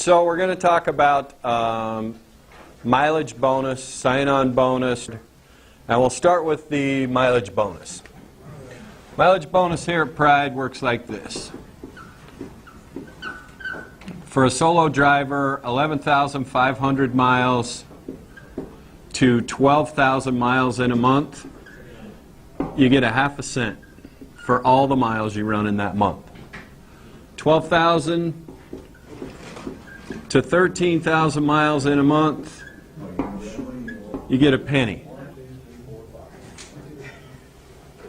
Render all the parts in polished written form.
So we're going to talk about mileage bonus, sign-on bonus, and we'll start with the mileage bonus. Mileage bonus here at Pride works like this. For a solo driver, 11,500 miles to 12,000 miles in a month, you get a half a cent for all the miles you run in that month. 12,000 to 13,000 miles in a month, you get a penny.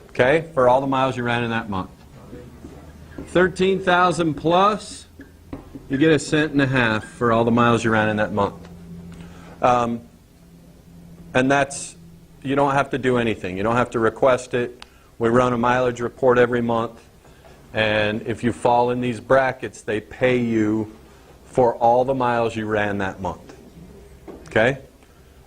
Okay, for all the miles you ran in that month. 13,000 plus, you get a cent and a half for all the miles you ran in that month. And that's, you don't have to do anything. You don't have to request it. We run a mileage report every month. And if you fall in these brackets, they pay you for all the miles you ran that month. Okay?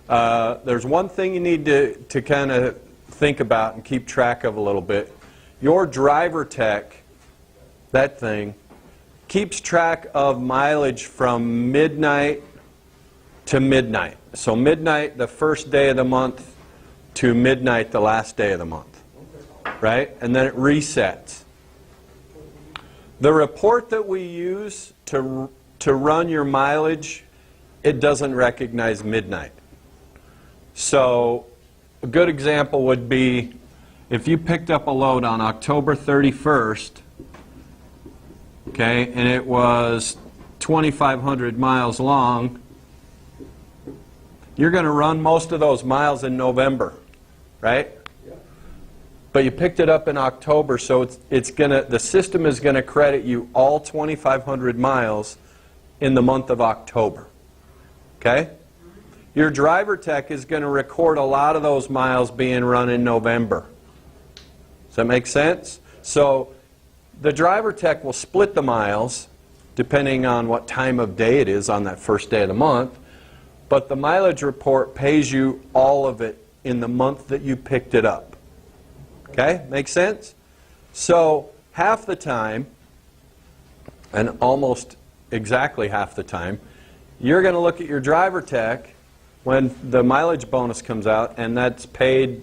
There's one thing you need to kind of think about and keep track of a little bit. Your driver tech, that thing, keeps track of mileage from midnight to midnight. So midnight the first day of the month to midnight the last day of the month. Right? And then it resets. The report that we use to run your mileage, it doesn't recognize midnight. So a good example would be if you picked up a load on October 31st, okay, and it was 2,500 miles long, you're going to run most of those miles in November, right? But you picked it up in October, so the system is going to credit you all 2,500 miles in the month of October. Okay? Your driver tech is going to record a lot of those miles being run in November. Does that make sense? So the driver tech will split the miles depending on what time of day it is on that first day of the month, but the mileage report pays you all of it in the month that you picked it up. Okay? Make sense? So half the time, and almost exactly half the time, you're going to look at your driver tech when the mileage bonus comes out, and that's paid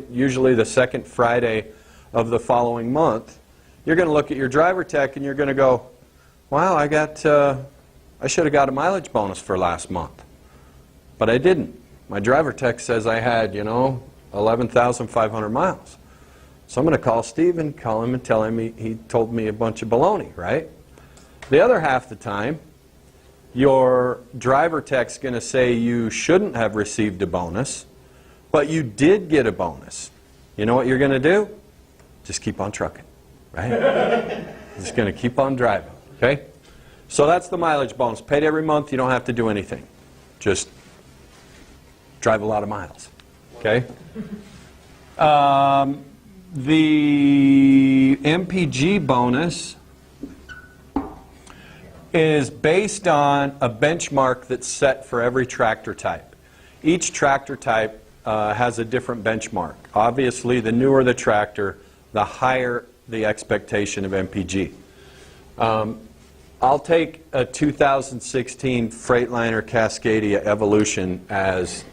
usually the second Friday of the following month. You're going to look at your driver tech and you're going to go, wow, I should have got a mileage bonus for last month. But I didn't. My driver tech says I had, 11,500 miles. So I'm going to call Steve and call him and tell him he told me a bunch of baloney, right? The other half the time, your driver tech's going to say you shouldn't have received a bonus, but you did get a bonus. You know what you're going to do? Just keep on trucking, right? Just going to keep on driving, okay? So that's the mileage bonus. Paid every month, you don't have to do anything. Just drive a lot of miles, okay? The Mpg bonus is based on a benchmark that's set for every tractor type. Each tractor type has a different benchmark. Obviously, the newer the tractor, the higher the expectation of Mpg. I'll take a 2016 Freightliner Cascadia Evolution as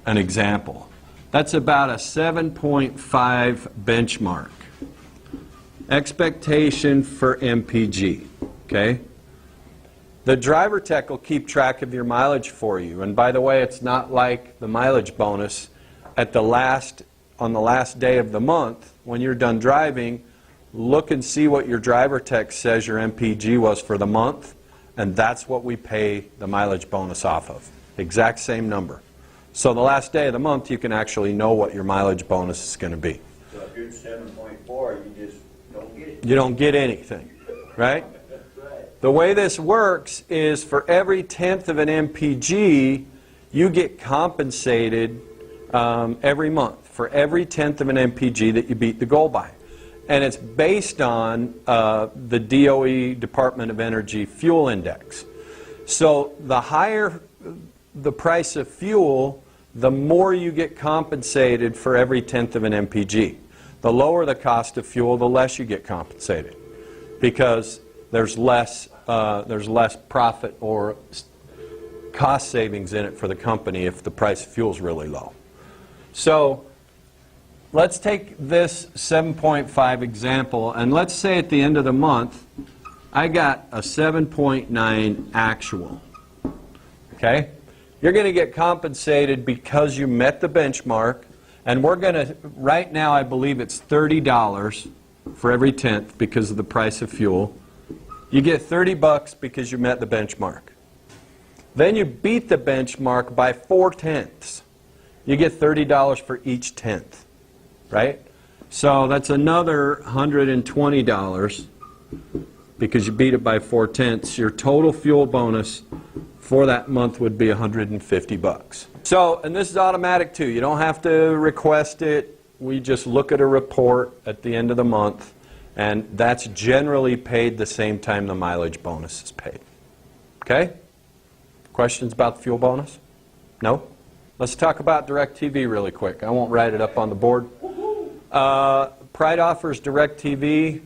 an example. That's about a 7.5 benchmark. Expectation for Mpg, okay? The driver tech will keep track of your mileage for you. And by the way, it's not like the mileage bonus. On the last day of the month, when you're done driving, look and see what your driver tech says your Mpg was for the month, and that's what we pay the mileage bonus off of. Exact same number. So the last day of the month, you can actually know what your mileage bonus is going to be. So if you're 7.4, you just don't get it. You don't get anything, right? The way this works is for every tenth of an Mpg, you get compensated every month for every tenth of an Mpg that you beat the goal by. And it's based on the DOE, Department of Energy, fuel index. So the higher the price of fuel, the more you get compensated for every tenth of an Mpg. The lower the cost of fuel, the less you get compensated. Because there's less profit or cost savings in it for the company if the price of fuel is really low. So let's take this 7.5 example, and let's say at the end of the month, I got a 7.9 actual. Okay? You're going to get compensated because you met the benchmark, and we're going to, right now I believe it's $30 for every tenth because of the price of fuel. You get $30 because you met the benchmark. Then you beat the benchmark by 4/10. You get $30 for each tenth, right? So that's another $120 because you beat it by 4/10. Your total fuel bonus for that month would be $150. So, and this is automatic too. You don't have to request it. We just look at a report at the end of the month, and that's generally paid the same time the mileage bonus is paid. Okay? Questions about the fuel bonus? No? Let's talk about DirecTV really quick. I won't write it up on the board. Pride offers DirecTV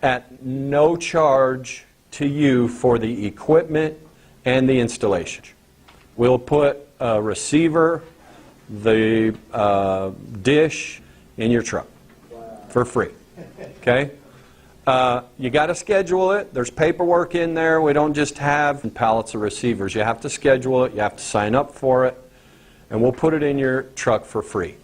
at no charge to you for the equipment and the installation. We'll put a receiver, the dish in your truck for free. Okay? You got to schedule it. There's paperwork in there. We don't just have pallets of receivers. You have to schedule it. You have to sign up for it. And we'll put it in your truck for free.